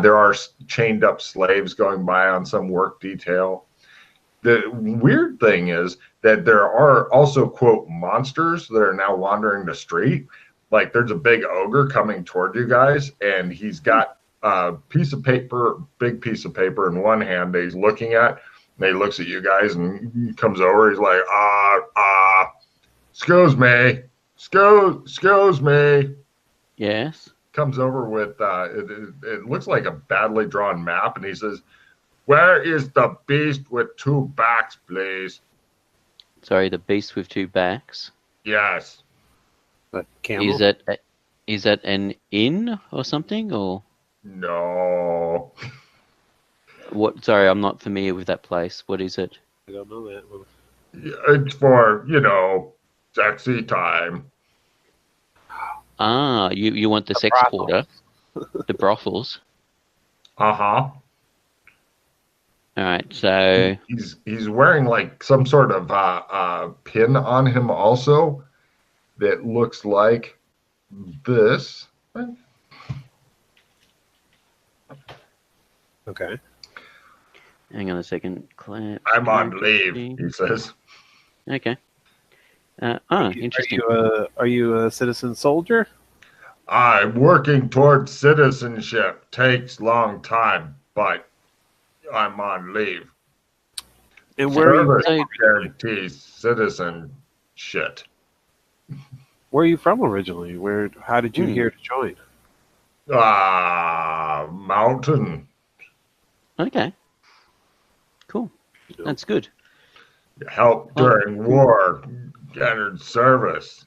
There are chained up slaves going by on some work detail. The weird thing is that there are also, quote, monsters that are now wandering the street. Like there's a big ogre coming toward you guys, and he's got a piece of paper, big piece of paper in one hand that he's looking at. And he looks at you guys and he comes over. He's like, excuse me. Excuse me. Yes. Comes over with, it looks like a badly drawn map. And he says, where is the beast with two backs, please? Sorry, the beast with two backs? Yes. But camel? Is that an inn or something, or? No. What? Sorry, I'm not familiar with that place. What is it? I don't know that. It's for, sexy time. Ah, you want the sex brothels. quarter, the brothels. Uh-huh. All right, so he's wearing like some sort of pin on him also that looks like this. Okay. hang on a second. I'm on leave, he says. Okay. Interesting. Are you a citizen soldier? I'm working towards citizenship. Takes long time, but I'm on leave. And where are Service guarantees citizen shit. Where are you from originally? How did you hear to join? Mountain. Okay. Cool. That's good. Help during war. Entered service.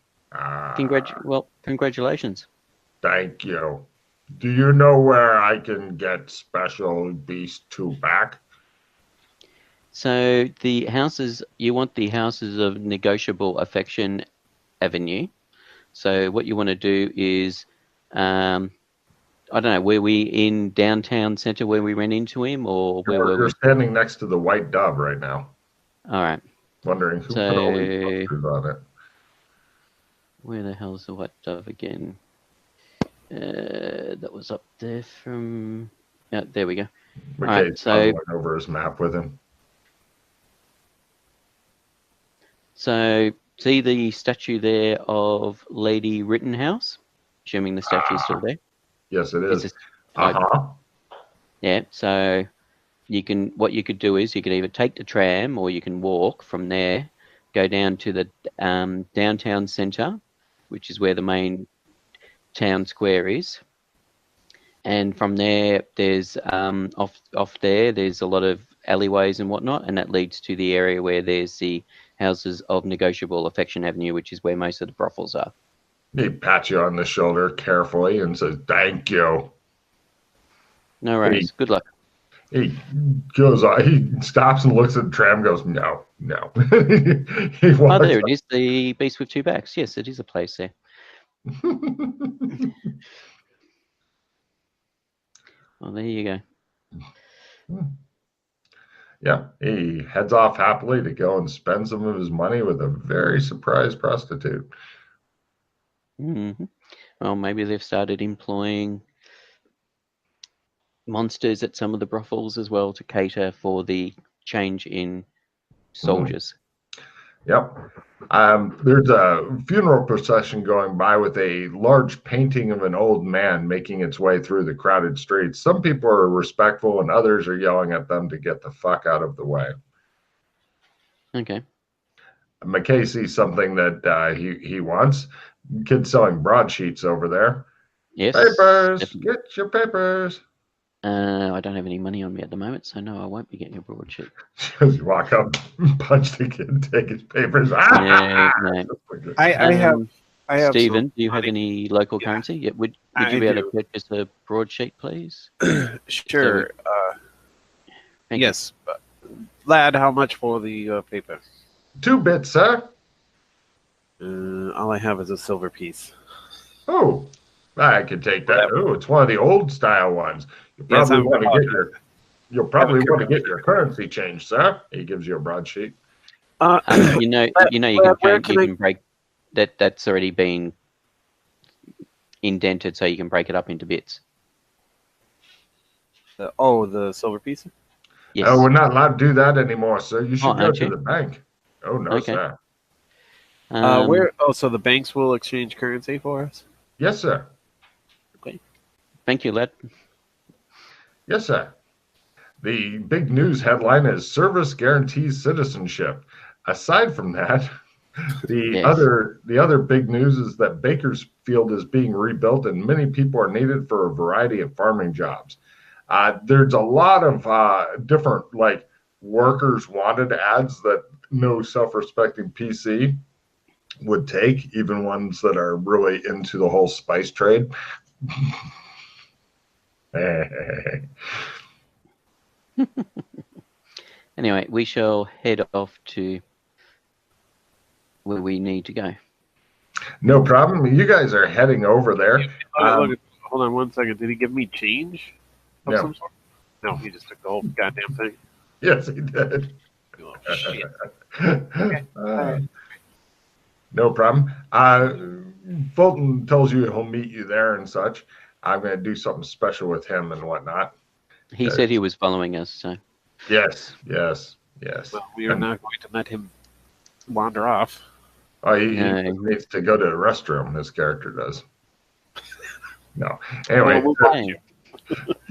Congratulations. Thank you. Do you know where I can get special beast 2 back? So the houses, you want the houses of negotiable affection avenue. So what you want to do is, I don't know, were we in downtown center where we ran into him, or where were we? We're standing next to the White Dove right now. All right. Wondering who put all these posters on it. Where the hell is the White Dove again? That was up there from... Yeah, there we go. McKay's puzzling over his map with him. So, see the statue there of Lady Rittenhouse? Assuming the statue is still there. Yes, it is. Yeah, so what you could do is you could either take the tram or you can walk from there, go down to the downtown centre, which is where the main town square is. And from there, there's off there, there's a lot of alleyways and whatnot, and that leads to the area where there's the houses of negotiable affection avenue, which is where most of the brothels are. He pats you on the shoulder carefully and says, thank you. No worries. Good luck. He goes on, he stops and looks at the tram and goes, no. Oh, there it is, the beast with two backs. Yes, it is a place there. Well, there you go. Yeah, he heads off happily to go and spend some of his money with a very surprised prostitute. Mm-hmm. Well, maybe they've started employing monsters at some of the brothels as well to cater for the change in soldiers. Yep. There's a funeral procession going by with a large painting of an old man making its way through the crowded streets. Some people are respectful and others are yelling at them to get the fuck out of the way. Okay. McKay sees something that he wants. Kid selling broadsheets over there. Yes. Papers. Definitely. Get your papers. I don't have any money on me at the moment, so no, I won't be getting a broadsheet. You walk up, punch the kid, take his papers. Yeah, no. I have. Stephen, do you have any local currency? Yeah, would you be able to purchase a broadsheet, please? Sure. Yes. Lad, how much for the paper? 2 bits, sir. All I have is a silver piece. Oh, I can take that. Oh, it's one of the old style ones. You'll probably want to get your currency changed, sir. He gives you a broadsheet. You can break that. That's already been indented, so you can break it up into bits. The silver piece? Yes. Oh, we're not allowed to do that anymore, sir. You should go aren't to you? the bank. Oh, no, Okay. sir. Where? Oh, so the banks will exchange currency for us? Yes, sir. Okay. Thank you, lad. Yes, sir. The big news headline is Service Guarantees Citizenship. Aside from that, the Yes. other big news is that Bakersfield is being rebuilt and many people are needed for a variety of farming jobs. There's a lot of different like workers wanted ads that no self-respecting PC would take, even ones that are really into the whole spice trade. Anyway, we shall head off to where we need to go. No problem. You guys are heading over there. Hold on 1 second. Did he give me change of No. some sort? No, he just took the whole goddamn thing. Yes, he did. Oh, shit. Okay. No problem. Fulton tells you he'll meet you there and such. I'm going to do something special with him and whatnot. He said he was following us, so. Yes. Well, we are not going to let him wander off. Oh, he needs to go to the restroom. This character does. No. Anyway, Okay.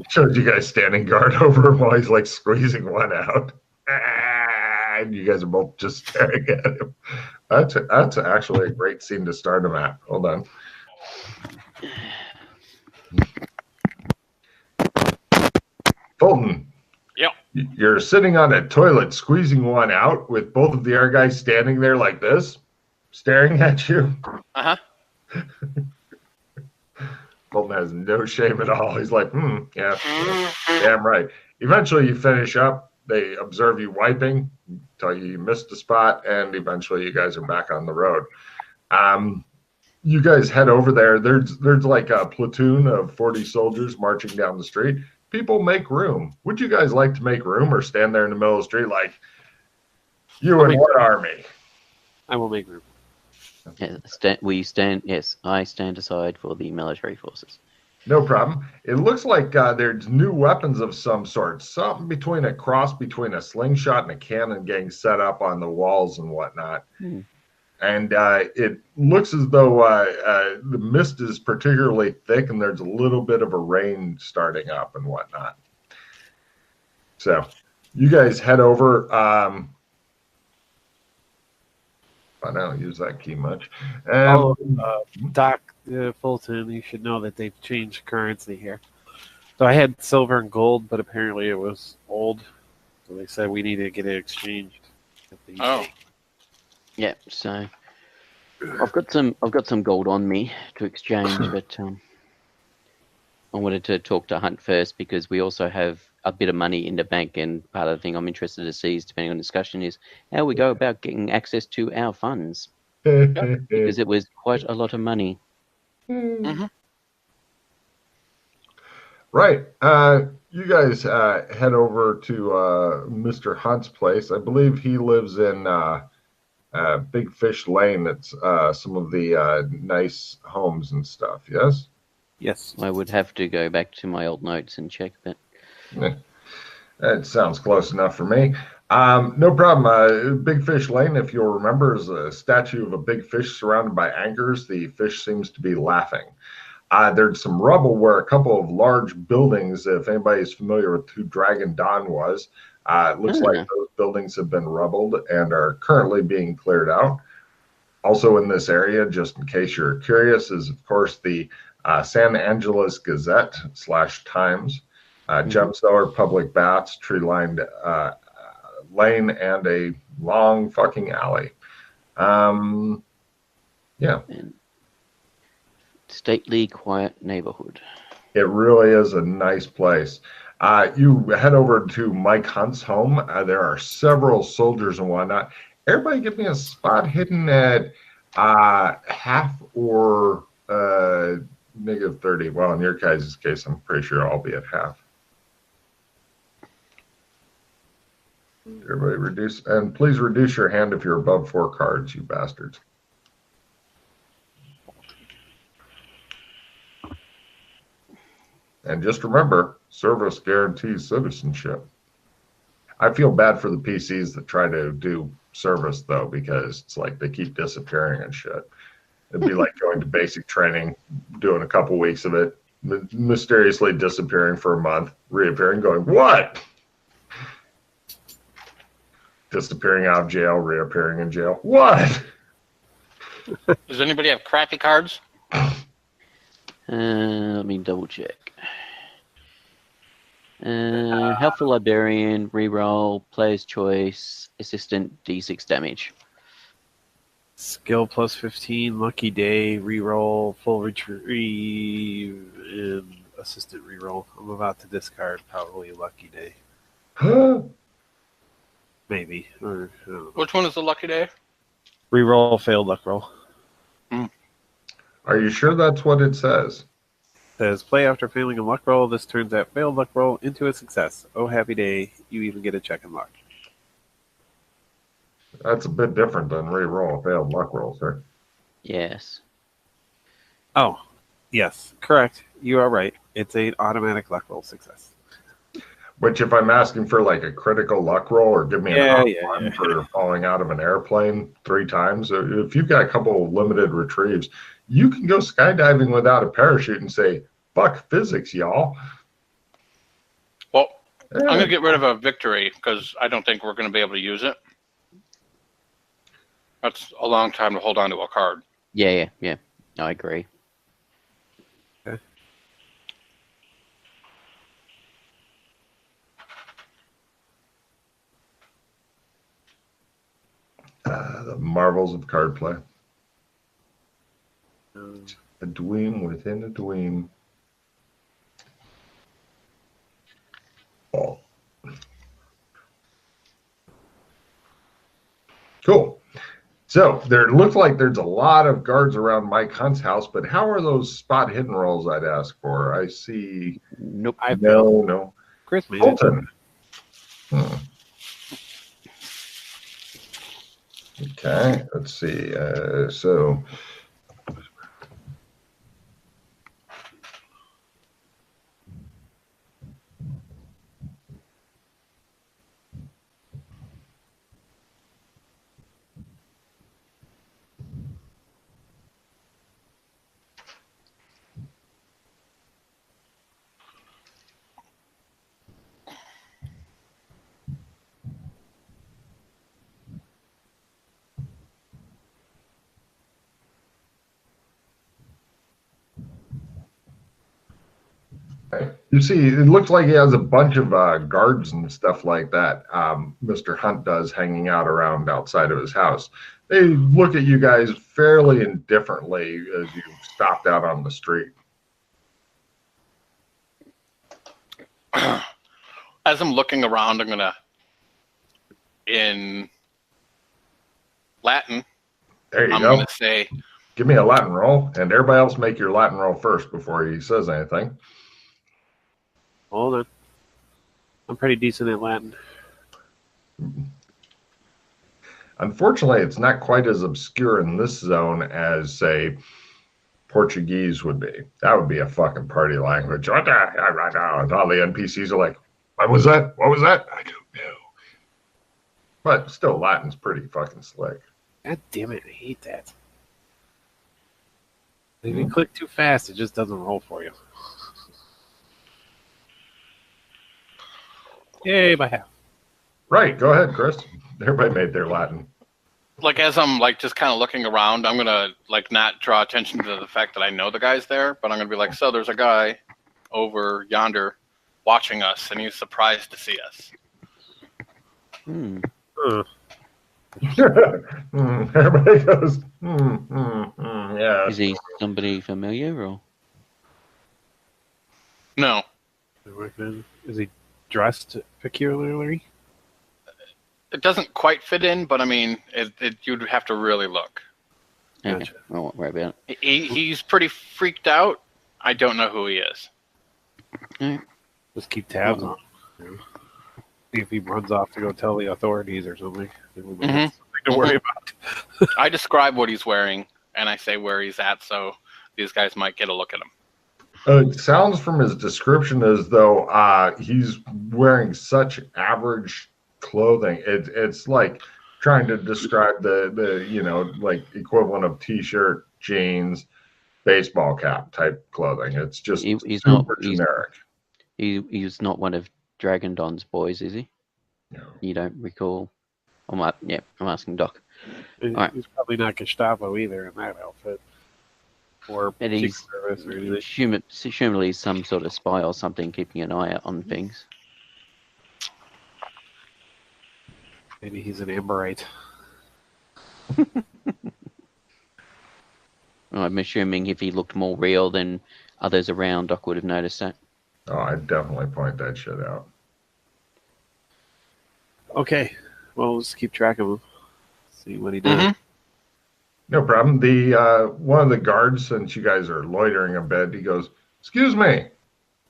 shows you guys standing guard over him while he's like squeezing one out. And you guys are both just staring at him. That's actually a great scene to start him at. Hold on. Fulton. Yep. You're sitting on a toilet squeezing one out with both of the other guys standing there like this, staring at you. Uh-huh. Fulton has no shame at all. He's like, yeah, damn right. Eventually you finish up. They observe you wiping, tell you missed a spot, and eventually you guys are back on the road. You guys head over there. There's like a platoon of 40 soldiers marching down the street. People make room. Would you guys like to make room or stand there in the middle of the street like, you and what army? I will make room. Yeah, I stand aside for the military forces. No problem. It looks like there's new weapons of some sort. Something between a cross between a slingshot and a cannon getting set up on the walls and whatnot. And it looks as though the mist is particularly thick and there's a little bit of a rain starting up and whatnot. So you guys head over. I don't use that key much. Doc Fulton, you should know that they've changed currency here. So I had silver and gold, but apparently it was old. So they said we need to get it exchanged. Oh. Yeah, so I've got some gold on me to exchange, but I wanted to talk to Hunt first because we also have a bit of money in the bank, and part of the thing I'm interested to see is, depending on discussion, is how we go about getting access to our funds, because it was quite a lot of money. Mm-hmm. Right. You guys head over to Mr. Hunt's place. I believe he lives in Big Fish Lane. It's some of the nice homes and stuff. Yes? Yes. I would have to go back to my old notes and check, but That sounds close enough for me. No problem. Big Fish Lane, if you'll remember, is a statue of a big fish surrounded by anchors. The fish seems to be laughing. There's some rubble where a couple of large buildings, if anybody is familiar with who Dragon Dawn was, it looks like those buildings have been rubbled and are currently being cleared out. Also in this area, just in case you're curious, is of course the San Angeles Gazette / Times, Gem Cellar, public baths, tree-lined lane, and a long fucking alley. Yeah. Stately, quiet neighborhood. It really is a nice place. You head over to Mike Hunt's home. There are several soldiers and whatnot. Everybody give me a spot hidden at half or -30. Well, in your guys' case, I'm pretty sure I'll be at half. Everybody reduce, and please reduce your hand if you're above 4 cards, you bastards. And just remember, Service guarantees citizenship. I feel bad for the PCs that try to do service, though, because it's like they keep disappearing and shit. It'd be like going to basic training, doing a couple weeks of it, mysteriously disappearing for a month, reappearing, going, what? Disappearing out of jail, reappearing in jail. What? Does anybody have crappy cards? Let me double check. Helpful Librarian, reroll, player's choice, assistant, D6 damage. Skill plus 15, lucky day, reroll, full retrieve, and assistant reroll. I'm about to discard probably lucky day. Maybe. Or, I don't know. Which one is the lucky day? Reroll, failed luck roll. Are you sure that's what it says? Says play after failing a luck roll. This turns that failed luck roll into a success. Oh, happy day. You even get a check in luck. That's a bit different than re-roll a failed luck roll, sir. Yes. Oh, yes. Correct. You are right. It's an automatic luck roll success. Which, if I'm asking for like a critical luck roll or give me one for falling out of an airplane 3 times, if you've got a couple of limited retrieves, you can go skydiving without a parachute and say, fuck physics, y'all. Well, I'm going to get rid of a victory because I don't think we're going to be able to use it. That's a long time to hold on to a card. Yeah. I agree. Okay. The marvels of card play. A dweem within a dweem. Oh. Cool. So there looks like there's a lot of guards around Mike Hunt's house, but how are those spot hidden rolls I'd ask for? I see. Nope. No. Chris made Fulton. Okay, let's see. So you see, it looks like he has a bunch of guards and stuff like that. Mr. Hunt does hanging out around outside of his house. They look at you guys fairly indifferently as you stopped out on the street. As I'm looking around, I'm going to, in Latin, There you I'm go. going to say, Give me a Latin roll, and everybody else make your Latin roll first before he says anything. Hold on. I'm pretty decent at Latin. Unfortunately, it's not quite as obscure in this zone as, say, Portuguese would be. That would be a fucking party language. And all the NPCs are like, what was that? What was that? I don't know. But still, Latin's pretty fucking slick. God damn it, I hate that. If you click too fast, it just doesn't roll for you. Yay, by half. Right, go ahead, Chris. Everybody made their Latin. like, as I'm, like, just kind of looking around, I'm going to, like, not draw attention to the fact that I know the guy's there, but I'm going to be like, so there's a guy over yonder watching us, and he's surprised to see us. Everybody goes, yeah. Is he somebody familiar or? No. Is he dressed peculiarly? It doesn't quite fit in, but I mean, you'd have to really look. Okay. Gotcha. I won't worry about it. He's pretty freaked out. I don't know who he is. Just keep tabs on him. See if he runs off to go tell the authorities or something. Something to worry about. I describe what he's wearing, and I say where he's at, so these guys might get a look at him. It sounds from his description as though he's wearing such average clothing. It's like trying to describe the like equivalent of t-shirt, jeans, baseball cap type clothing. It's just He's not. super generic. He's not one of Dragon Don's boys, is he? No. You don't recall? I'm asking Doc. Right. He's probably not Gestapo either in that outfit. Or And Secret he's Service or anything. assumably some sort of spy or something, keeping an eye out on things. Maybe he's an Amberite. I'm assuming if he looked more real than others around, Doc would have noticed that. Oh, I'd definitely point that shit out. Okay, well, let's keep track of him. See what he does. Mhm. No problem. The one of the guards, since you guys are loitering a bit, he goes, "Excuse me,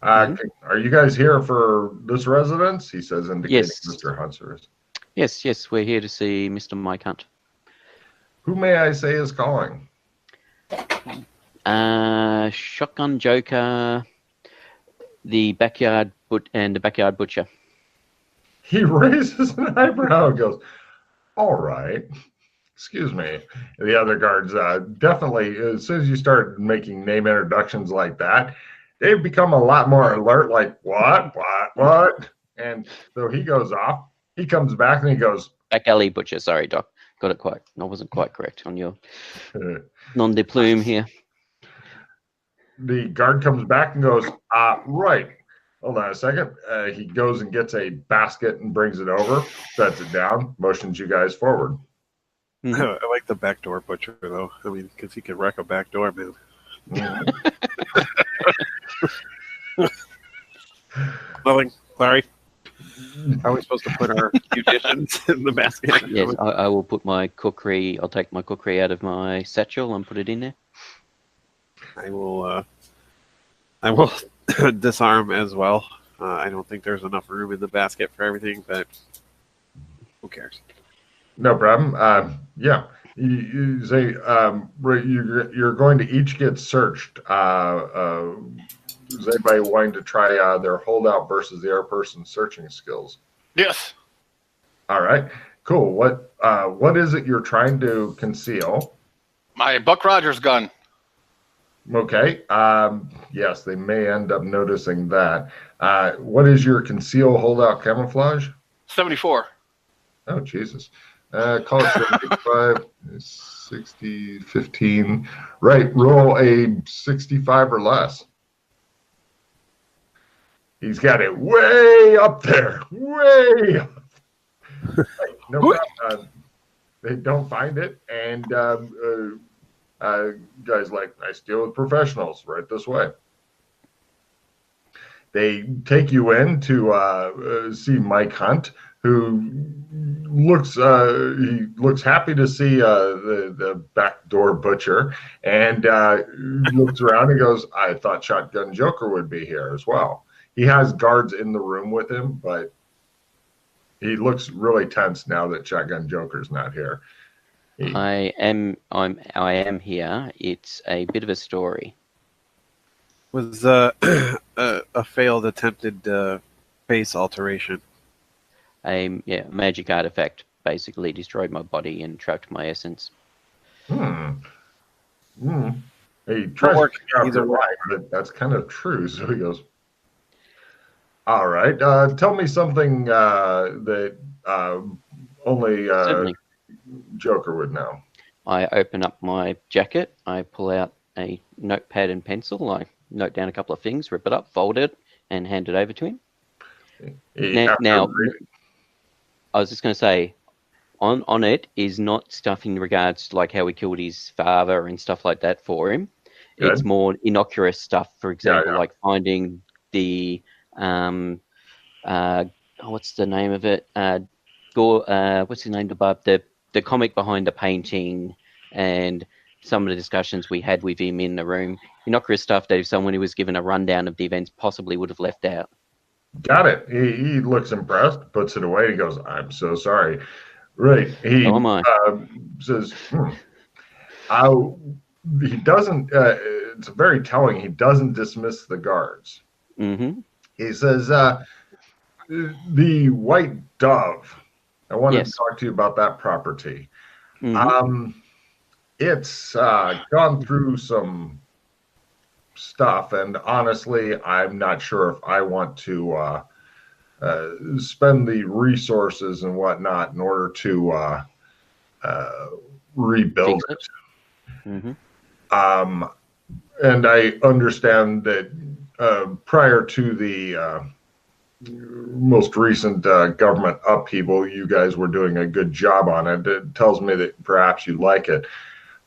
are you guys here for this residence?" He says, indicating Yes. Mr. Hunter is. Yes, we're here to see Mr. Mike Hunt. Who may I say is calling? Shotgun Joker, the backyard butcher. He raises an eyebrow and goes, "All right. Excuse me." The other guards definitely, as soon as you start making name introductions like that, they've become a lot more alert, like, what? And so he goes off. He comes back and he goes, Back alley butcher. Sorry, Doc. Got it quite. I wasn't quite correct on your uh, nom de plume here. the guard comes back and goes, right. Hold on a second. He goes and gets a basket and brings it over, sets it down, motions you guys forward. I like the backdoor butcher, though. I mean, because he could wreck a back door, man. Nothing. Sorry. Are we supposed to put our munitions in the basket? Yes, I will put my cookery. I'll take my cookery out of my satchel and put it in there. I will disarm as well. I don't think there's enough room in the basket for everything, but who cares? No problem. Yeah. You say you're going to each get searched. Is anybody wanting to try their holdout versus the other person's searching skills? Yes. All right. Cool. What is it you're trying to conceal? My Buck Rogers gun. Okay. Yes, they may end up noticing that. What is your conceal holdout camouflage? 74. Oh, Jesus. Call it 75, 60, 15. Right. Roll a 65 or less. He's got it way up there. Way up. No problem. They don't find it. And guys like, I deal with professionals right this way. They take you in to see Mike Hunt, who looks happy to see the backdoor butcher, and looks around and goes, "I thought Shotgun Joker would be here as well." He has guards in the room with him, but he looks really tense now that Shotgun Joker's not here. I am here. It's a bit of a story. Was a failed attempted face alteration. A magic artifact basically destroyed my body and trapped my essence. He tries to figure out either way. why, but that's kind of true. So he goes, "All right, tell me something that only Certainly. Joker would know." I open up my jacket. I pull out a notepad and pencil. I note down a couple of things, rip it up, fold it, and hand it over to him. Now, I was just going to say, on it is not stuff in regards to like how we killed his father and stuff like that for him. Good. It's more innocuous stuff. For example, Yeah. like finding the what's the name of it? What's his name? The comic behind the painting, and some of the discussions we had with him in the room. Innocuous stuff that if someone who was given a rundown of the events possibly would have left out. Got it. He looks impressed, puts it away, and goes, "I'm so sorry." Right. He So am I. says, he doesn't, it's very telling. He doesn't dismiss the guards. Mm-hmm. He says, the White Dove. I wanted to talk to you about that property. Mm-hmm. It's gone through some stuff, and honestly, I'm not sure if I want to spend the resources and whatnot in order to rebuild it. Mm-hmm. And I understand that prior to the most recent government upheaval, you guys were doing a good job on it. It tells me that perhaps you like it.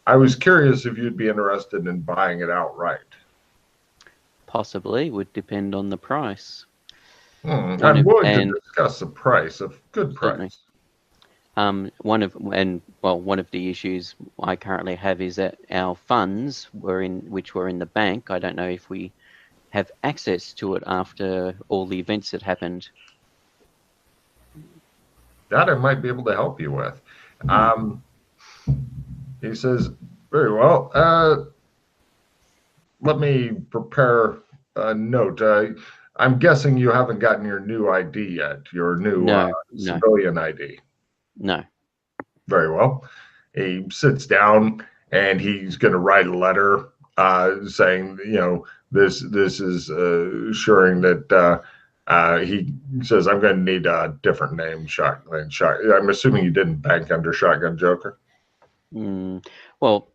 I was curious if you'd be interested in buying it outright. Possibly, would depend on the price. I'm willing to discuss the price, a good price. Certainly. One of the issues I currently have is that our funds which were in the bank. I don't know if we have access to it after all the events that happened. That I might be able to help you with. He says, very well. Let me prepare a note. I'm guessing you haven't gotten your new ID yet, your new civilian ID. No. Very well. He sits down and he's going to write a letter saying, this is assuring that he says, I'm going to need a different name, Shotgun. I'm assuming you didn't bank under Shotgun Joker. Well,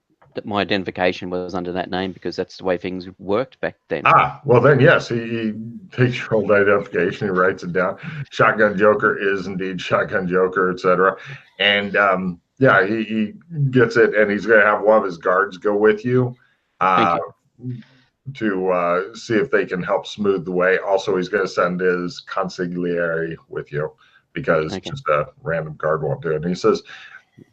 my identification was under that name because that's the way things worked back then. Well then, yes, he takes your old identification, he writes it down. Shotgun Joker is indeed Shotgun Joker, etc. And he gets it, and he's going to have one of his guards go with you, to see if they can help smooth the way. Also, he's going to send his consigliere with you because just a random guard won't do it. And he says,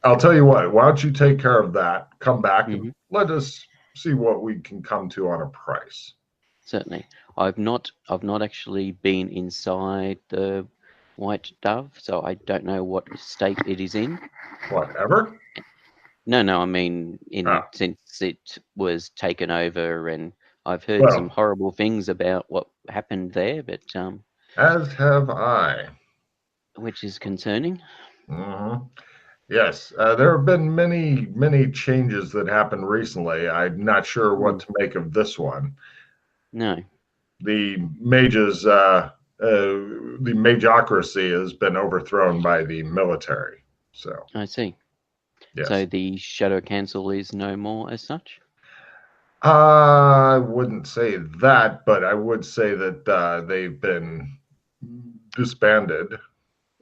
I'll tell you what, why don't you take care of that, come back, and let us see what we can come to on a price. Certainly. I've not actually been inside the White Dove, so I don't know what state it is in. Whatever? No, I mean, since it was taken over, and I've heard some horrible things about what happened there, but as have I. Which is concerning. Yes, there have been many changes that happened recently. I'm not sure what to make of this one. No. The mages, the magocracy has been overthrown by the military. So I see. Yes. So the Shadow Council is no more as such? I wouldn't say that, but I would say that they've been disbanded.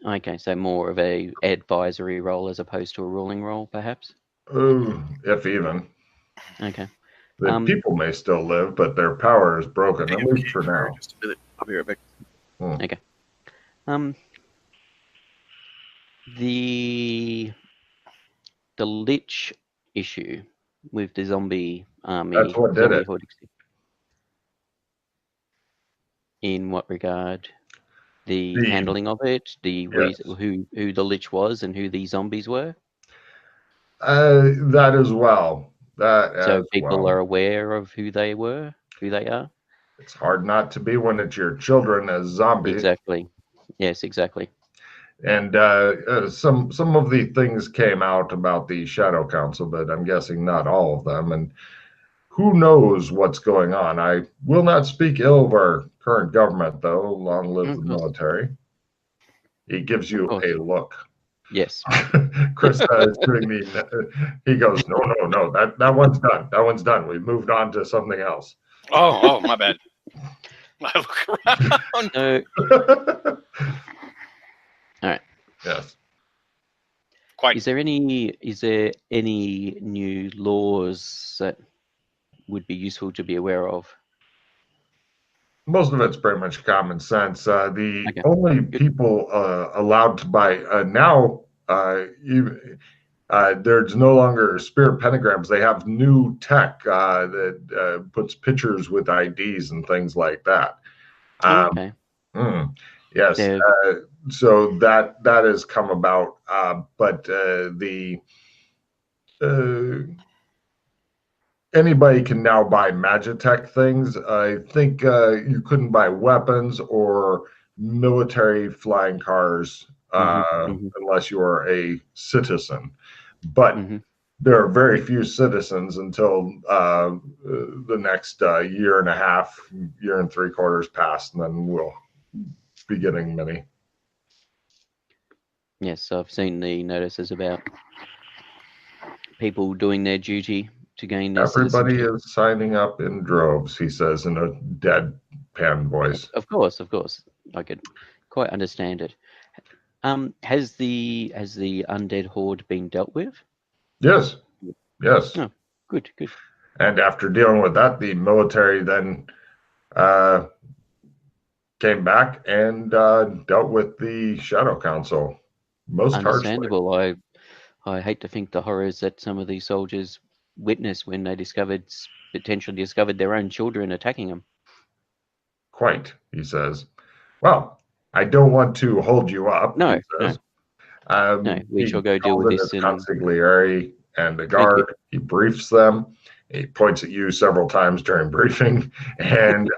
Okay, so more of a advisory role as opposed to a ruling role, perhaps? If even. Okay. The people may still live, but their power is broken, at least for now. Just a minute. I'll be right back. Okay. The Lich issue with the zombie army. That's what did it. In what regard? The handling of it, the reason, who the Lich was and who the zombies were? That as well. So people are aware of who they are? It's hard not to be when it's your children as zombies. Exactly. Yes, exactly. And some of the things came out about the Shadow Council, but I'm guessing not all of them. And who knows what's going on? I will not speak ill of our current government, though. Long live the military. He gives you a look. Yes. Chris is doing he goes, no, that one's done. That one's done. We've moved on to something else. Oh, my bad. I look around. No. All right. Yes. Quite. Is there any new laws that would be useful to be aware of? Most of it's pretty much common sense. The only people allowed to buy now, there's no longer spirit pentagrams. They have new tech that puts pictures with IDs and things like that. Okay. Yes. So that has come about, but anybody can now buy Magitech things. I think you couldn't buy weapons or military flying cars unless you are a citizen. But there are very few citizens until the next year and a half, year and 3/4 pass, and then we'll be getting many. Yes, I've seen the notices about people doing their duty to gain their Everybody citizenship. is signing up in droves, he says in a deadpan voice. Of course. I could quite understand it. Has the undead horde been dealt with? Yes. Oh, good. And after dealing with that, the military then came back and dealt with the Shadow Council most Understandable. Harshly. I hate to think the horrors that some of these soldiers witnessed when they potentially discovered their own children attacking them. Quite, he says. Well, I don't want to hold you up. No, he says. No, we shall go deal with this. Consigliere and the guard. He briefs them. He points at you several times during briefing, and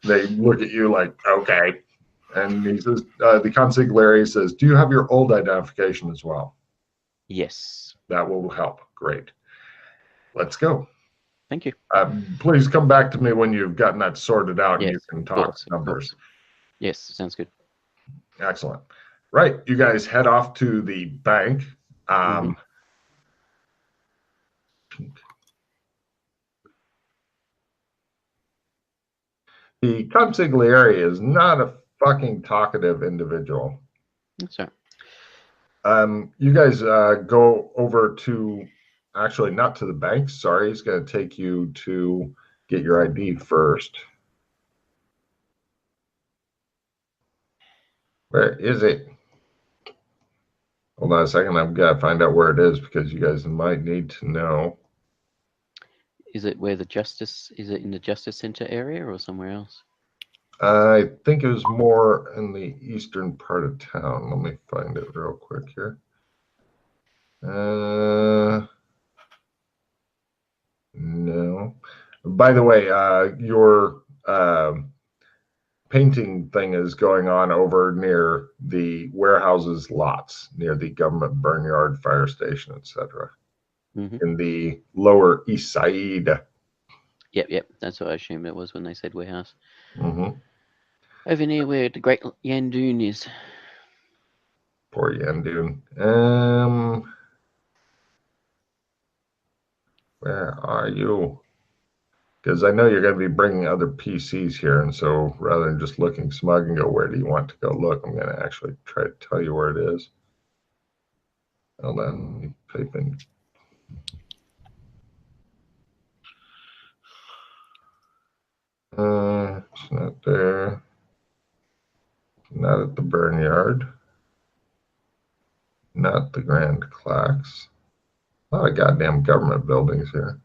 they look at you like, okay. And he says, the consigliere says, do you have your old identification as well? Yes. That will help. Great. Let's go. Thank you. Please come back to me when you've gotten that sorted out and you can talk numbers. Yes, sounds good. Excellent. Right. You guys head off to the bank. The consigliere is not a fucking talkative individual. That's right. You guys go over to, actually not to the bank. Sorry, he's going to take you to get your ID first. Where is it? Hold on a second. I've got to find out where it is because you guys might need to know. Is it in the Justice Center area or somewhere else? I think it was more in the eastern part of town. Let me find it real quick here. No. By the way, your painting thing is going on over near the warehouses lots, near the government burnyard, fire station, etc. In the lower east side. Yep. That's what I assumed it was when they said warehouse. Over near where the Great Yandoon is. Poor Yandoon. Where are you? Because I know you're going to be bringing other PCs here, and so rather than just looking smug and go, where do you want to go look, I'm going to actually try to tell you where it is. Hold on, let me type in. It's not there. Not at the Burnyard. Not the Grand Clacks. A lot of goddamn government buildings here.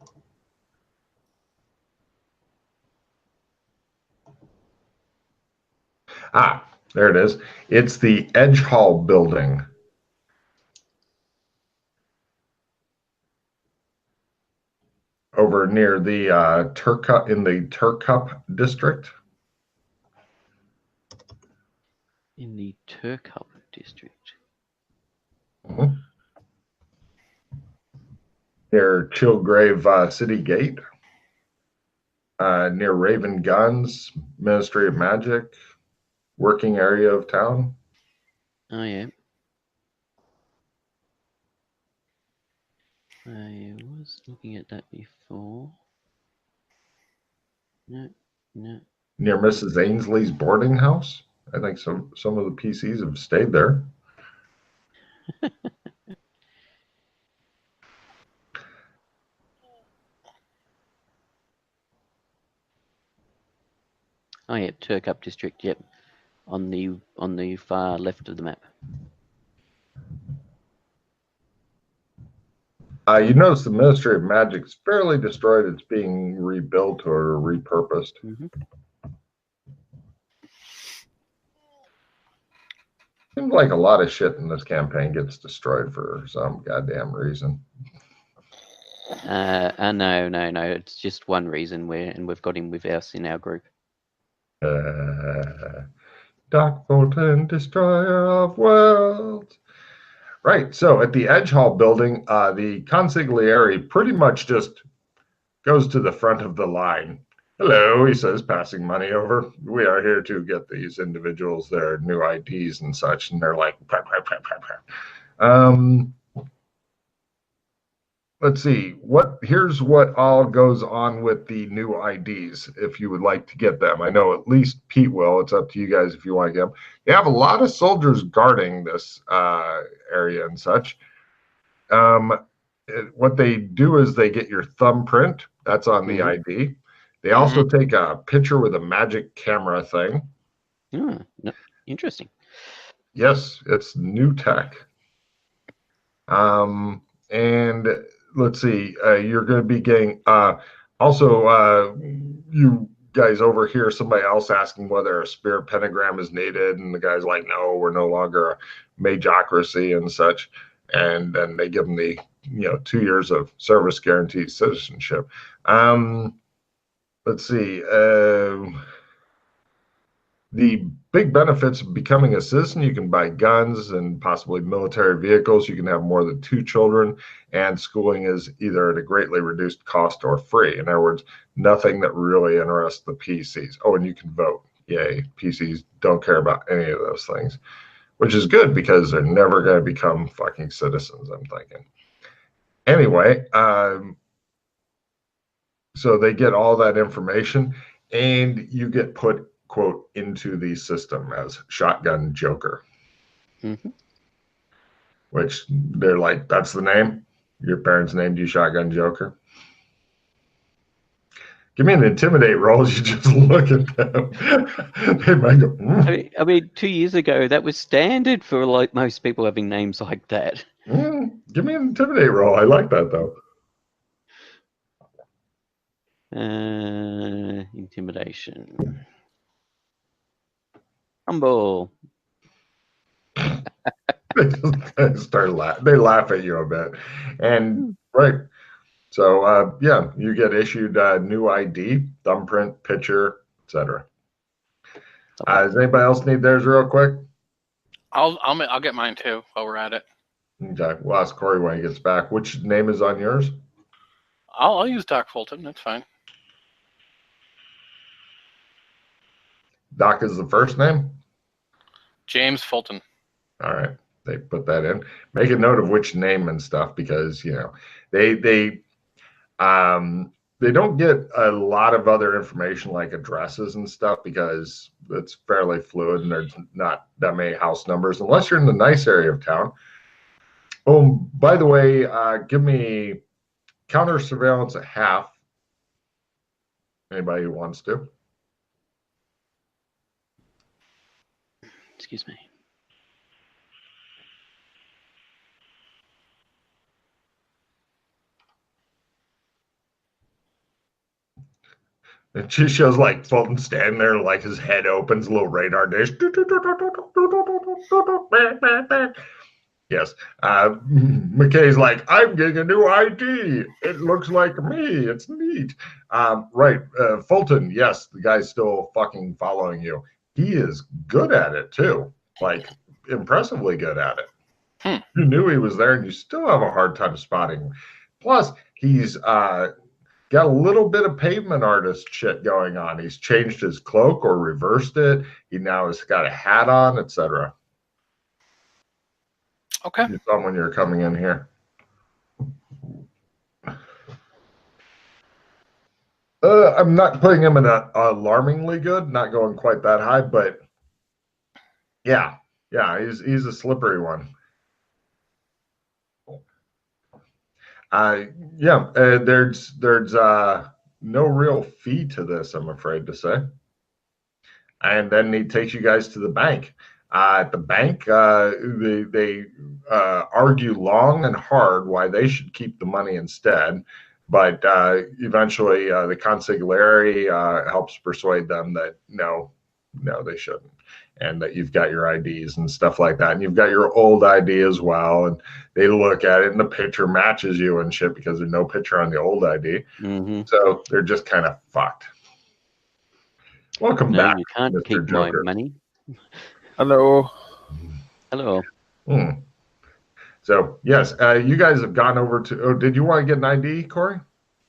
Ah, there it is. It's the Edge Hall building. Over near the Turkup, in the Turkup district. In the Turkup district. Near Chillgrave City Gate. Near Raven Guns, Ministry of Magic, working area of town. Oh, yeah. I was looking at that before. No. Near Mrs. Ainsley's boarding house. I think some of the PCs have stayed there. Oh yeah, Turkup district. Yep, on the far left of the map. You notice the Ministry of Magic is fairly destroyed. It's being rebuilt or repurposed. Seems like a lot of shit in this campaign gets destroyed for some goddamn reason. No. It's just one reason we've got him with us in our group. Doc Fulton, destroyer of worlds. Right. So at the Edge Hall building, the consigliere pretty much just goes to the front of the line. Hello, he says, passing money over. We are here to get these individuals their new IDs and such. And they're like, let's see. Here's what all goes on with the new IDs if you would like to get them. I know at least Pete will. It's up to you guys if you want to get them. They have a lot of soldiers guarding this area and such. What they do is they get your thumbprint. That's on the ID. They also take a picture with a magic camera thing. No, interesting. Yes, it's new tech. And let's see, you're going to be getting also you guys overhear somebody else asking whether a spirit pentagram is needed, and the guy's like, no, we're no longer a magocracy and such. And then they give them the 2 years of service guaranteed citizenship. Let's see. The big benefits of becoming a citizen: you can buy guns and possibly military vehicles. You can have more than 2 children, and schooling is either at a greatly reduced cost or free. In other words, nothing that really interests the PCs. Oh, and you can vote. Yay. PCs don't care about any of those things, which is good because they're never going to become fucking citizens, I'm thinking. Anyway, so they get all that information, and you get put, quote, into the system as Shotgun Joker. Which they're like, that's the name? Your parents named you Shotgun Joker? Give me an intimidate roll as you just look at them. They might go, I mean, 2 years ago, that was standard for like most people having names like that. Give me an intimidate roll. I like that, though. Intimidation. Humble. They just they laugh at you a bit. And right. So yeah, you get issued a new ID, thumbprint, picture, etc. Does anybody else need theirs real quick? I'll get mine too while we're at it. Okay, we'll ask Corey when he gets back. Which name is on yours? I'll use Doc Fulton. That's fine. Doc is the first name? James Fulton. All right. They put that in. Make a note of which name and stuff, because they don't get a lot of other information like addresses and stuff, because it's fairly fluid and there's not that many house numbers unless you're in the nice area of town. Oh, by the way, give me counter surveillance at half. Anybody who wants to. Excuse me. And she shows like Fulton standing there, like his head opens, a little radar dish. Yes. McKay's like, I'm getting a new ID. It looks like me. It's neat. Right. Fulton, yes, the guy's still fucking following you. He is good at it too. Like, impressively good at it. You knew he was there and you still have a hard time spotting him. Plus, he's got a little bit of pavement artist shit going on. He's changed his cloak or reversed it. He now has got a hat on, etc. Okay. You saw him when you were coming in here. I'm not putting him in alarmingly good, not going quite that high, but yeah, he's a slippery one. There's no real fee to this, I'm afraid to say. And then he takes you guys to the bank. At the bank, they argue long and hard why they should keep the money instead. But eventually, the consigliere helps persuade them that no, no, they shouldn't. And that you've got your IDs and stuff like that. And you've got your old ID as well. And they look at it and the picture matches you and shit because there's no picture on the old ID. Mm-hmm. So they're just kind of fucked. Welcome No, back, you can't Mr. keep Joker. my money. Hello. Hello. Hmm. So, yes, you guys have gone over to. Oh, did you want to get an ID, Corey?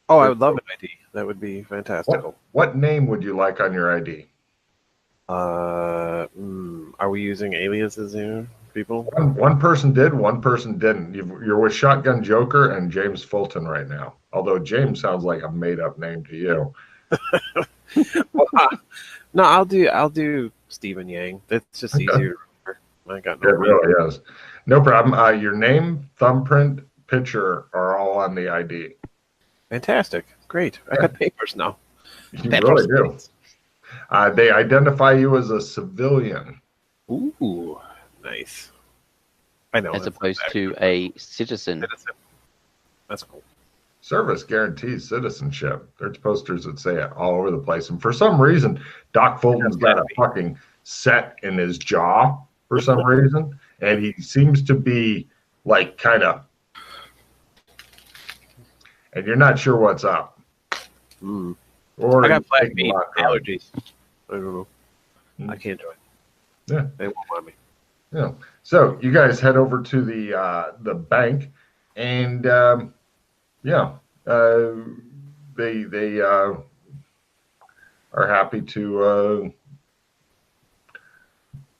Oh, I would love an ID. That would be fantastical. What name would you like on your ID? Are we using aliases here, people? One person did, one person didn't. You're with Shotgun Joker and James Fulton right now. Although James sounds like a made-up name to you. No, I'll do Stephen Yang. That's just easier to remember. I got no It really is. No problem. Your name, thumbprint, picture are all on the ID. Fantastic. Great. I got papers now. You really do. They identify you as a civilian. Ooh, nice. I know. As opposed to a citizen. That's cool. Service guarantees citizenship. There's posters that say it all over the place. And for some reason, Doc Fulton's got a fucking set in his jaw for some reason. And he seems to be like kind of, and you're not sure what's up. Or I got black taking meat a lot of drugs. allergies. I don't know. I can't do it. Yeah. They won't want me. Yeah. So you guys head over to the bank, and they are happy to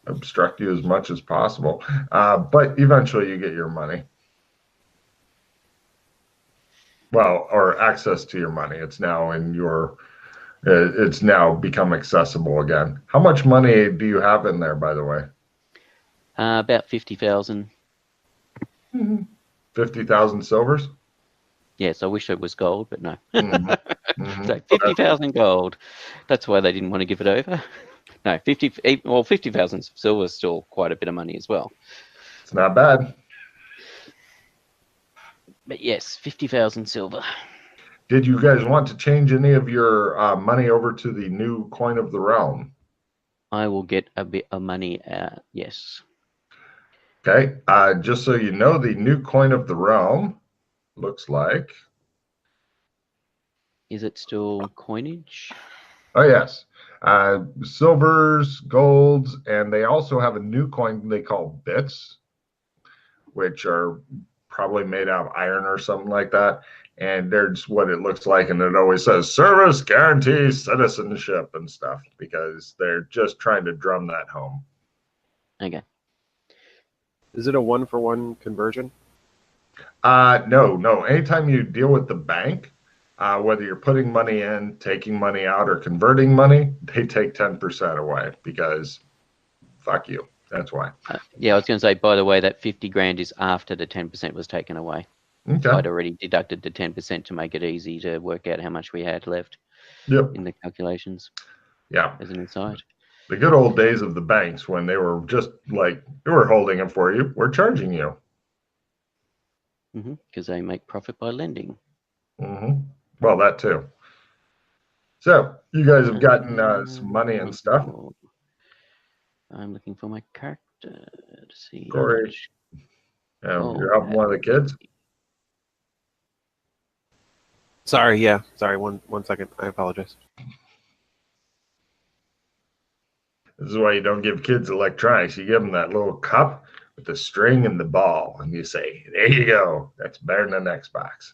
obstruct you as much as possible, but eventually you get your money. Well, or access to your money. It's now in your. It's now become accessible again. How much money do you have in there, by the way? About 50,000. 50,000 silvers? Yes, I wish it was gold, but no. Mm-hmm. So 50,000 gold. That's why they didn't want to give it over. No, 50,000 silver is still quite a bit of money as well. It's not bad. But yes, 50,000 silver. Did you guys want to change any of your money over to the new coin of the realm? I will get a bit of money out, yes. Okay. Just so you know, the new coin of the realm looks like. Is it still coinage? Oh, yes. Silvers, golds, and they also have a new coin they call bits, which are probably made out of iron or something like that. And there's what it looks like, and it always says service guarantees citizenship and stuff because they're just trying to drum that home. Okay. Is it a 1-for-1 conversion? No. Anytime you deal with the bank, whether you're putting money in, taking money out, or converting money, they take 10% away because fuck you. That's why. Yeah, I was going to say, by the way, that 50 grand is after the 10% was taken away. Okay. I'd already deducted the 10% to make it easy to work out how much we had left in the calculations. Yeah. As an aside. The good old days of the banks when they were just like, they were holding it for you, we're charging you. Because they make profit by lending. Well, that too. So you guys have gotten some money and stuff. I'm looking for my character to see. Corey, you're helping one of the kids? Sorry, yeah. Sorry, one second. I apologize. This is why you don't give kids electronics. You give them that little cup with the string and the ball, and you say, there you go. That's better than an Xbox.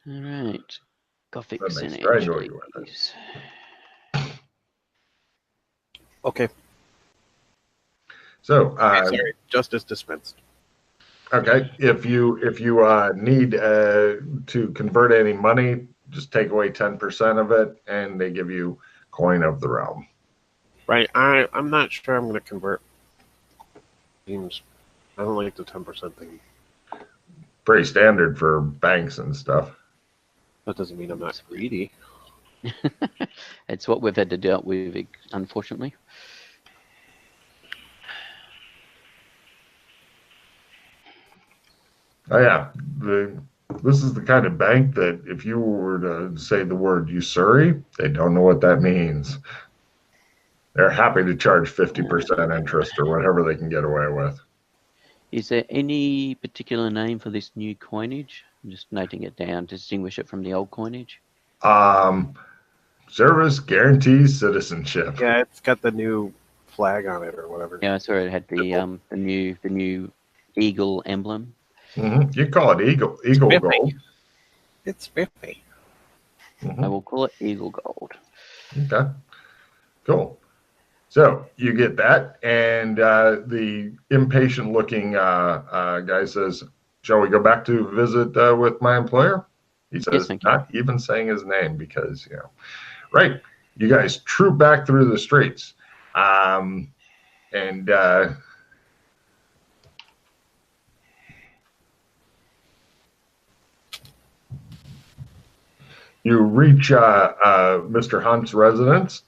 All right. Gothic Then they Senate. strangle you with it. Okay. So, sorry. Justice dispensed. Okay. If you need to convert any money, just take away 10% of it, and they give you coin of the realm. Right. I'm not sure I'm going to convert. Seems I don't like the 10% thing. Pretty standard for banks and stuff. That doesn't mean I'm not greedy. It's what we've had to deal with, unfortunately. Oh yeah, This is the kind of bank that if you were to say the word usuri, they don't know what that means. They're happy to charge 50% interest or whatever they can get away with. Is there any particular name for this new coinage? I'm just noting it down to distinguish it from the old coinage. Service guarantees citizenship. Yeah, it's got the new flag on it or whatever. Yeah, I saw it had the new eagle emblem. You call it Eagle Spiffy. Gold. It's spiffy. I will call it eagle gold. Okay, cool. So you get that, and the impatient-looking guy says, "Shall we go back to visit with my employer?" He says, thank you. not even saying his name because, right. You guys troop back through the streets. And you reach Mr. Hunt's residence,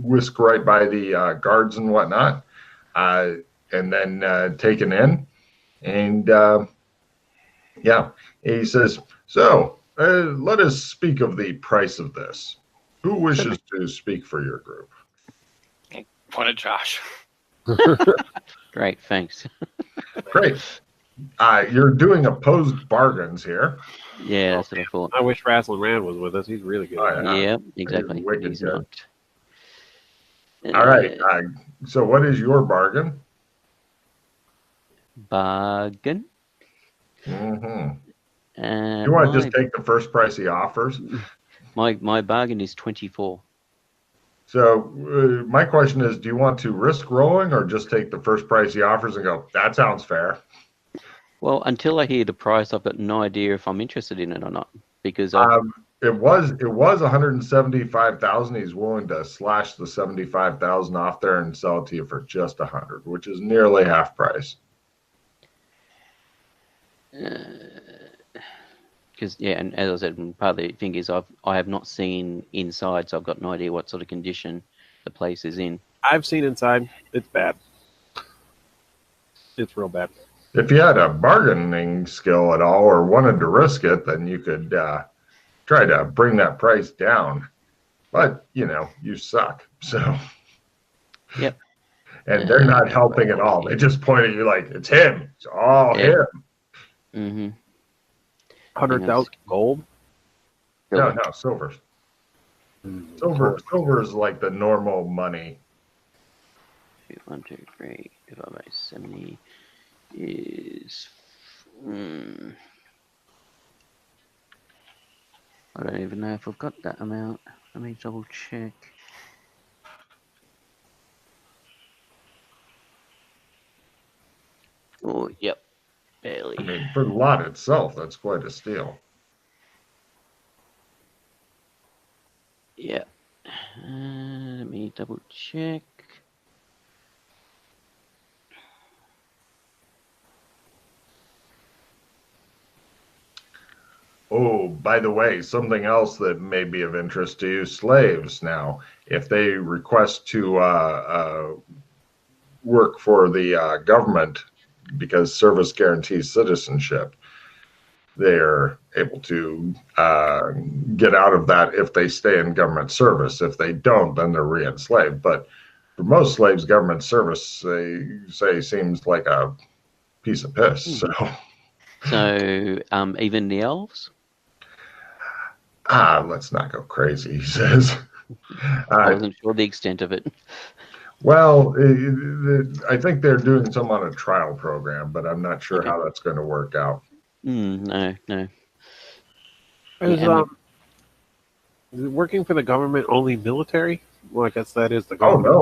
whisk right by the guards and whatnot, and then taken in. And he says, so let us speak of the price of this. Who wishes to speak for your group? Point at Josh. Great, thanks. Great. You're doing opposed bargains here. Yeah, that's what I thought. I wish Rasslin' Rand was with us. He's really good. Oh, Yeah, exactly. wicked He's good. not. All right. So what is your bargain? Bargain. You want to just take the first price he offers? My bargain is 24. So my question is, do you want to risk rolling or just take the first price he offers and go, that sounds fair? Well, until I hear the price, I've got no idea if I'm interested in it or not. Because it was 175,000. He's willing to slash the 75,000 off there and sell it to you for just 100, which is nearly half price. Because and as I said, part of the thing is I have not seen inside, so I've got no idea what sort of condition the place is in. I've seen inside. It's bad. It's real bad. If you had a bargaining skill at all or wanted to risk it, then you could try to bring that price down. But, you suck. So. Yep. And they're not helping at all. They just point at you like, it's him. It's all him. Mm-hmm. 100,000 gold? No, silver. Silver is like the normal money. 1, 2, 3 divided by 70 is. I don't even know if I've got that amount. Let me double check. Oh, yep. Barely. I mean, for the lot itself, that's quite a steal. Yeah. Let me double check. Oh, by the way, something else that may be of interest to you, slaves now, if they request to work for the government because service guarantees citizenship, they're able to get out of that if they stay in government service. If they don't, then they're re-enslaved. But for most slaves, government service, they say, seems like a piece of piss. So, even the elves? Let's not go crazy, he says. I wasn't sure the extent of it. Well, I think they're doing some on a trial program, but I'm not sure how that's going to work out. No. Is working for the government only military? Well, I guess that is the government.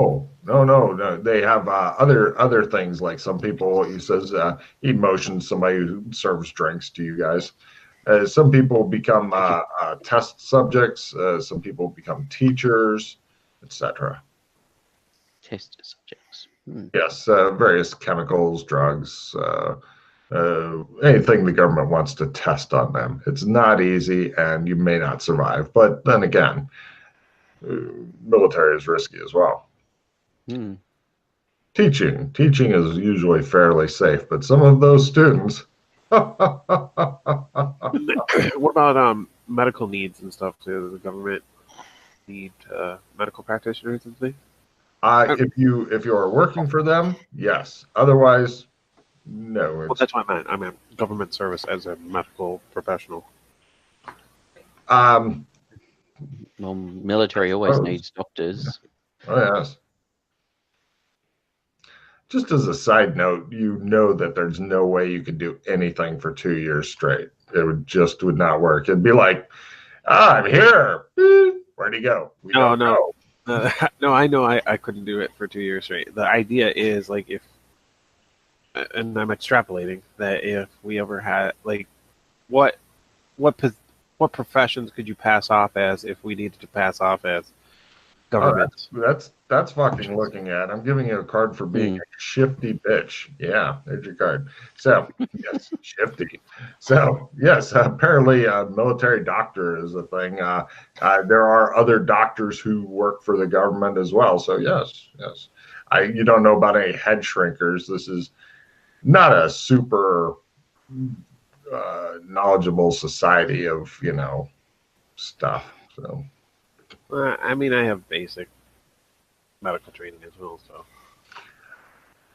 Oh, no. They have other things, like some people, he says, he motions somebody who serves drinks to you guys. Some people become test subjects. Some people become teachers, etc. Test subjects. Yes, various chemicals, drugs, anything the government wants to test on them. It's not easy, and you may not survive. But then again, military is risky as well. Teaching is usually fairly safe, but some of those students, What about medical needs and stuff too? Does the government need medical practitioners and things? If you are working for them, yes. Otherwise, no. Well, that's what I meant. I meant government service as a medical professional. Well, military always suppose. needs doctors. Oh, yes. Just as a side note, you know that there's no way you could do anything for 2 years straight. It would not work. It'd be like, I'm here. Where'd he go? We don't know. No, I know I couldn't do it for 2 years straight. The idea is like if, and I'm extrapolating that if we ever had like, what professions could you pass off as if we needed to pass off as government? That's fucking looking at. I'm giving you a card for being a shifty bitch. Yeah, there's your card. So yes, shifty. So yes, apparently a military doctor is a thing. There are other doctors who work for the government as well. So yes. You don't know about any head shrinkers. This is not a super knowledgeable society of stuff. So. I mean, I have basic medical training as well, so.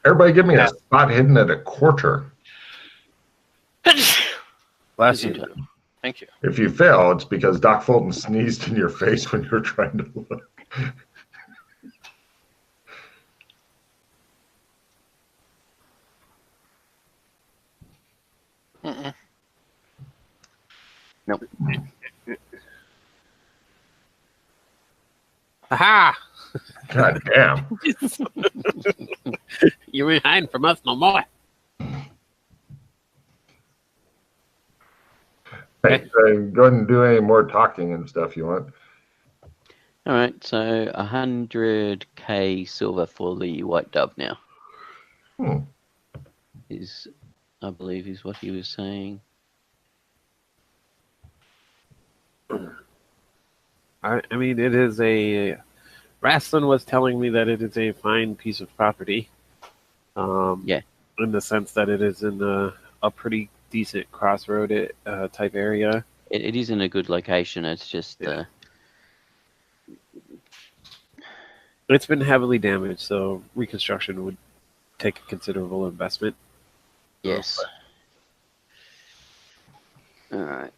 Everybody give me a spot hidden at a quarter. Bless you. Thank you. If you fail, it's because Doc Fulton sneezed in your face when you were trying to look. Nope. Aha! God damn. You ain't hiding from us no more. Hey, go ahead and do any more talking and stuff you want. All right, so 100k silver for the white dove now. I believe is what he was saying. I mean, it is a. Rastlin was telling me that it is a fine piece of property. Yeah. In the sense that it is in a pretty decent crossroad type area. It is in a good location. It's just. It's been heavily damaged, so reconstruction would take a considerable investment. Yes. All right.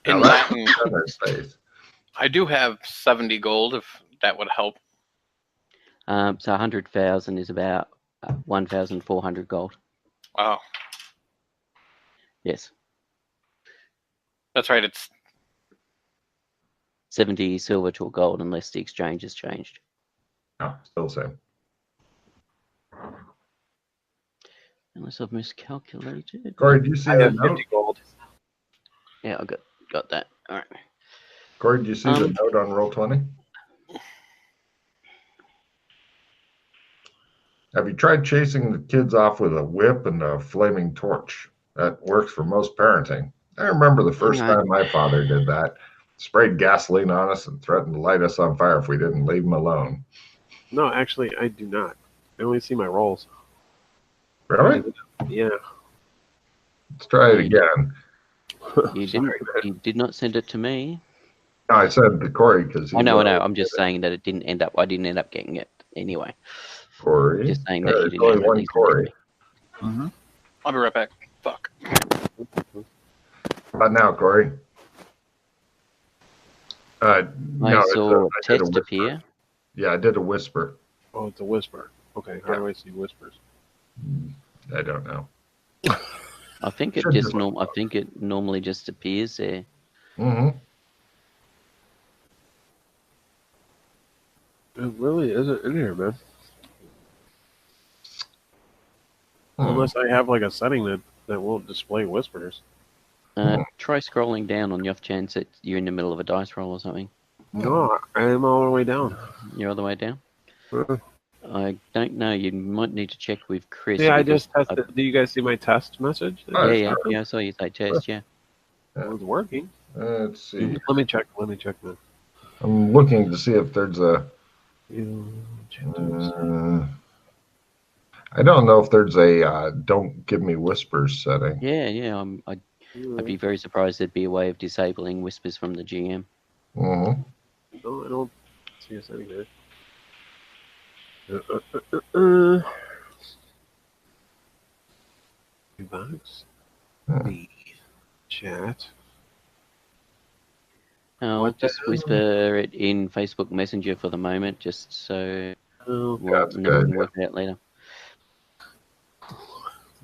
In Latin, I do have 70 gold, if that would help. So 100,000 is about 1,400 gold. Wow. Yes. That's right. It's 70 silver to a gold unless the exchange has changed. No, still the same. Unless I've miscalculated. Corey, do you see I the have note? 50 gold. Yeah, I got that. All right. Corey, do you see the note on Roll20? Have you tried chasing the kids off with a whip and a flaming torch? That works for most parenting. I remember the first time my father did that. Sprayed gasoline on us and threatened to light us on fire if we didn't leave him alone. No, actually, I do not. I only see my rolls. Really? Yeah. Let's try it again. You didn't. You did not send it to me. No, I said to Corey because I know. I'm just saying that it didn't end up. I didn't end up getting it anyway. Corey. Just saying that you didn't only end up one sending Corey. it to me. I'll be right back. Fuck. How about now, Corey? I saw I did a test whisper. appear. Yeah, I did a whisper. Oh, it's a whisper. Okay, how do I see whispers? I don't know. I think it Should just do. I think it normally just appears there. Mm-hmm. It really isn't in here, man. Unless I have like a setting that won't display whispers. Try scrolling down on the off chance that you're in the middle of a dice roll or something. No, I am all the way down. You're all the way down? Uh, I don't know. You might need to check with Chris. Yeah, I because just tested. Do you guys see my test message? Oh, Yeah, I saw you say test, yeah. It was working. Let's see. Let me check. Let me check that. I'm looking to see if there's a. I don't know if there's a don't give me whispers setting. Yeah. I'd be very surprised there'd be a way of disabling whispers from the GM. Mm-hmm. No, I don't see a setting there. Box. The chat. I'll What the just whisper it in Facebook Messenger for the moment, just so hell? That's and then we good. can work it out later.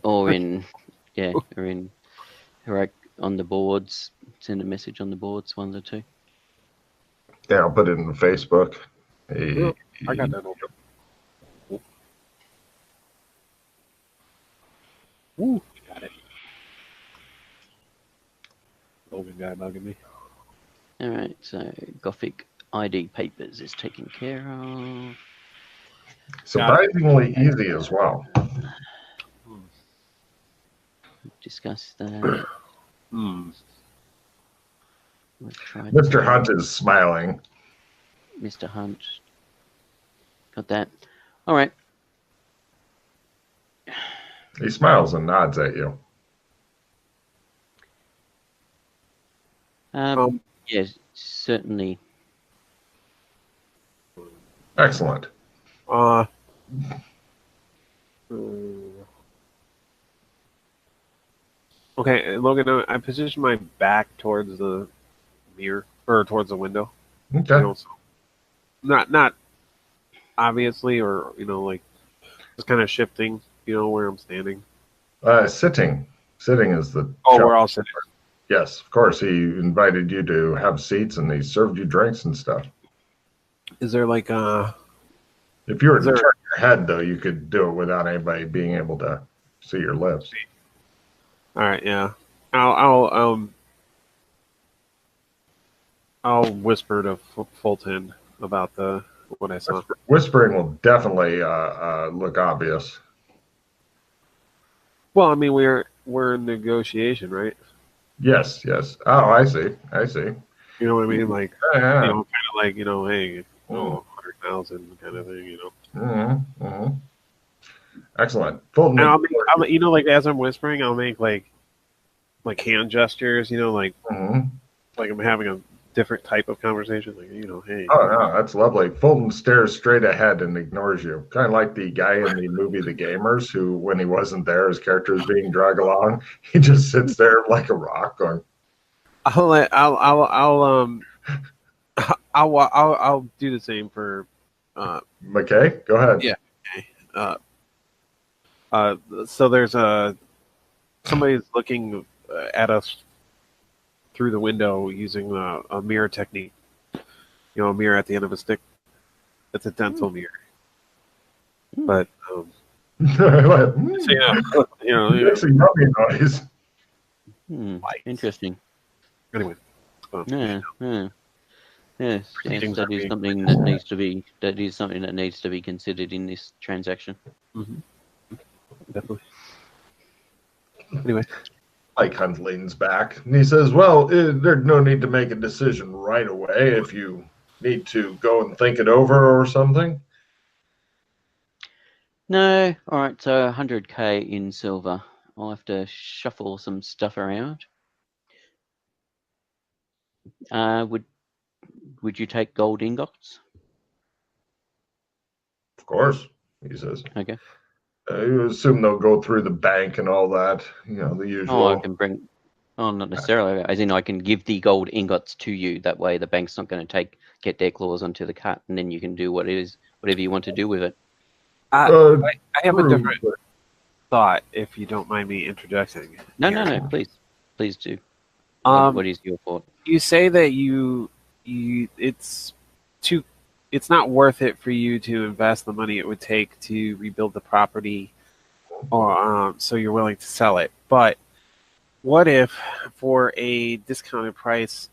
Or in, or on the boards. Send a message on the boards, one of the two. Yeah, I'll put it in Facebook. Oh, I got that open. Woo, got it. Logan guy bugging me. All right, so Gothic ID papers is taken care of. Surprisingly easy as well. Discuss that. We've tried Mr. Hunt is smiling. Mr. Hunt. Got that. All right. He smiles and nods at you. Yes, certainly. Excellent. Okay, Logan, I position my back towards the mirror or towards the window. Okay. You know, so not obviously, or like just kind of shifting. Where I'm standing. Sitting. Sitting is the. Oh, we're all sitting. Yes, of course. He invited you to have seats and he served you drinks and stuff. Is there like If you were to turn your head, though, you could do it without anybody being able to see your lips. All right, yeah. I'll whisper to Fulton about what I saw. Whispering will definitely look obvious. Well, I mean, we're in negotiation, right? Yes. Oh, I see. You know what I mean? Like, yeah. kind of like, hey, 100,000 kind of thing, Mm-hmm. Excellent. Fulton, and like as I'm whispering, I'll make like hand gestures, like like I'm having a different type of conversation, like hey. Oh no, that's lovely. Fulton stares straight ahead and ignores you, kind of like the guy in the movie The Gamers, who, when he wasn't there, his character was being dragged along. He just sits there like a rock, going. I'll do the same for McKay. Go ahead. Yeah. So there's somebody's looking at us through the window using a mirror technique. A mirror at the end of a stick. It's a dental mirror. But so, it's a yummy noise. Interesting. Anyway. Yes, that is something that needs to be. That is something that needs to be considered in this transaction. Definitely. Anyway, Mike Hunt leans back and he says, "Well, there's no need to make a decision right away. If you need to go and think it over or something." No, all right. So 100K in silver. I'll have to shuffle some stuff around. Would you take gold ingots? Of course, he says. Okay. You assume they'll go through the bank and all that, the usual. Oh, I can bring. Oh, not necessarily. As in, I can give the gold ingots to you. That way, the bank's not going to get their claws onto the cut, and then you can do whatever you want to do with it. I have a different thought, if you don't mind me interjecting. No. Please do. What is your thought? You say that it's not worth it for you to invest the money it would take to rebuild the property, or so you're willing to sell it. But what if, for a discounted price,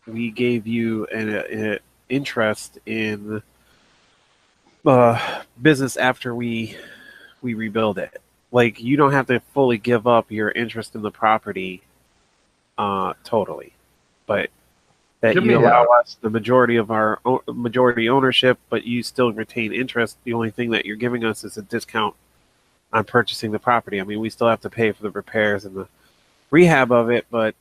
we gave you an interest in business after we rebuild it? Like, you don't have to fully give up your interest in the property totally, but that Give you me allow a us the majority of our majority ownership, but you still retain interest. The only thing that you're giving us is a discount on purchasing the property. I mean, we still have to pay for the repairs and the rehab of it, but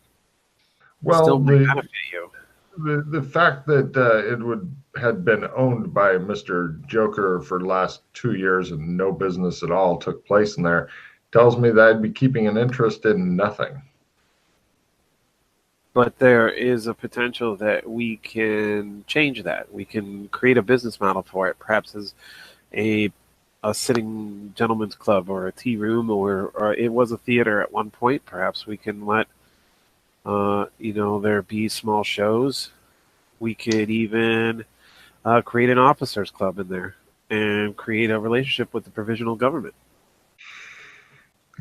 well still might benefit you. the fact that it would had been owned by Mr. Joker for the last 2 years and no business at all took place in there tells me that I'd be keeping an interest in nothing. But there is a potential that we can change that. We can create a business model for it, perhaps as a sitting gentleman's club or a tea room, or it was a theater at one point. Perhaps we can let there be small shows. We could even create an officers club in there and create a relationship with the provisional government.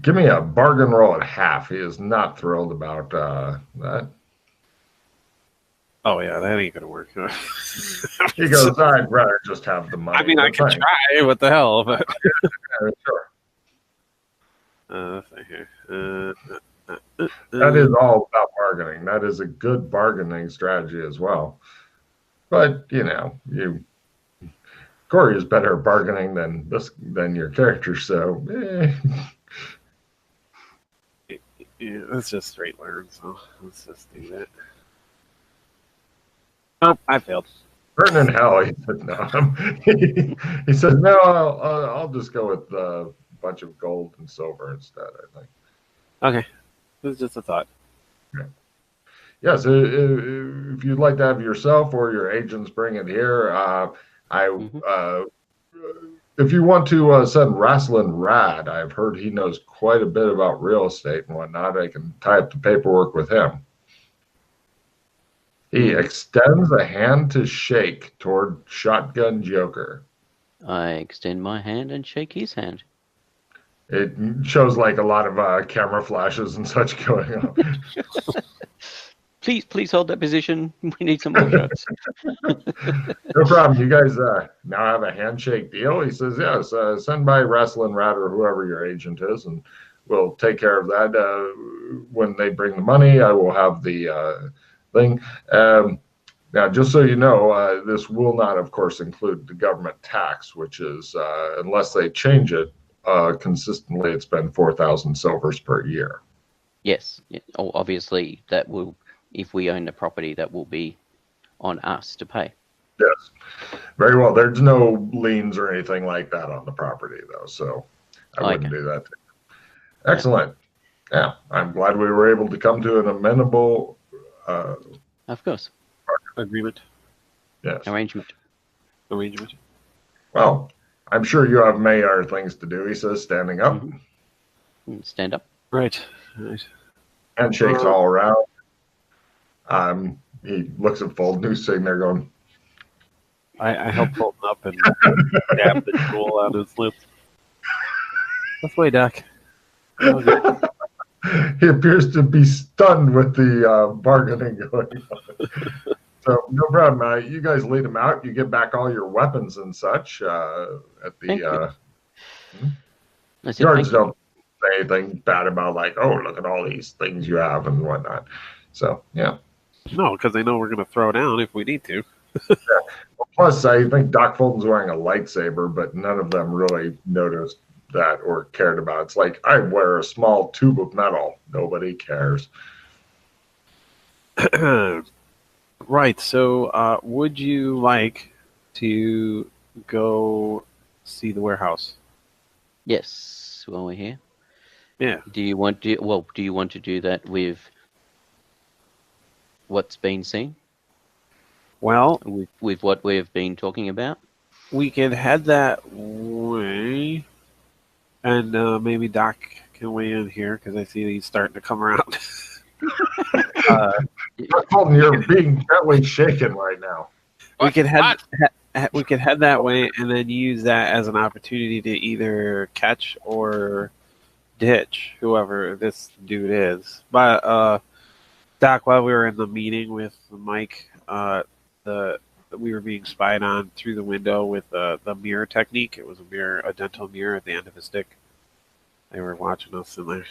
Give me a bargain roll at half. He is not thrilled about that. Oh yeah, that ain't gonna work. He goes, I'd rather just have the money. I mean, I but can thanks." try. What the hell? But Yeah, sure. let's see here. That is all about bargaining. That is a good bargaining strategy as well. But Corey is better at bargaining than your character. So Yeah, that's just straight learn. So let's just do that. Oh, I failed. burn in hell. He said no. He said no. I'll just go with a bunch of gold and silver instead. I think. Okay, this is just a thought. Yes, if you'd like to have yourself or your agents bring it here, if you want to send Wrestling Rad, I've heard he knows quite a bit about real estate and whatnot. I can tie up the paperwork with him. He extends a hand to shake toward Shotgun Joker. I extend my hand and shake his hand. It shows like a lot of camera flashes and such going on. Please hold that position. We need some more shots. No problem. You guys now have a handshake deal? He says, yes, send by Wrestling Rat or whoever your agent is, and we'll take care of that. When they bring the money, I will have the thing. Now, just so you know, this will not, of course, include the government tax, which is, unless they change it consistently, it's been 4,000 silvers per year. Yes. Oh, obviously, that will, if we own the property, that will be on us to pay. Yes. Very well. There's no liens or anything like that on the property, though, so I wouldn't do that. Excellent. Yeah, I'm glad we were able to come to an amenable of course. Agreement. Yes. Arrangement. Well, I'm sure you have many other things to do, he says, standing up. Stand up. Right. Handshakes all around. He looks at Fulton, who's sitting there going, I help Fulton up and dab the drool out of his lips. This way, Doc. He appears to be stunned with the bargaining going on. So, no problem. You guys lead him out. You get back all your weapons and such at the guards don't say anything bad about, like, oh, look at all these things you have and whatnot. So, yeah. No, because they know we're going to throw down if we need to. Yeah. Well, plus, I think Doc Fulton's wearing a lightsaber, but none of them really noticed that or cared about it. It's like, I wear a small tube of metal. Nobody cares. Right. So, would you like to go see the warehouse? Yes. While we're here. Yeah. Do you want to do that with what's been seen? Well, with what we've been talking about? We can head that way, and maybe Doc can weigh in here because I see he's starting to come around. Fulton, you're being gently shaken right now. We could head that way and then use that as an opportunity to either catch or ditch whoever this dude is. But Doc, while we were in the meeting with Mike, we were being spied on through the window with the mirror technique. It was a dental mirror at the end of a stick. They were watching us in there.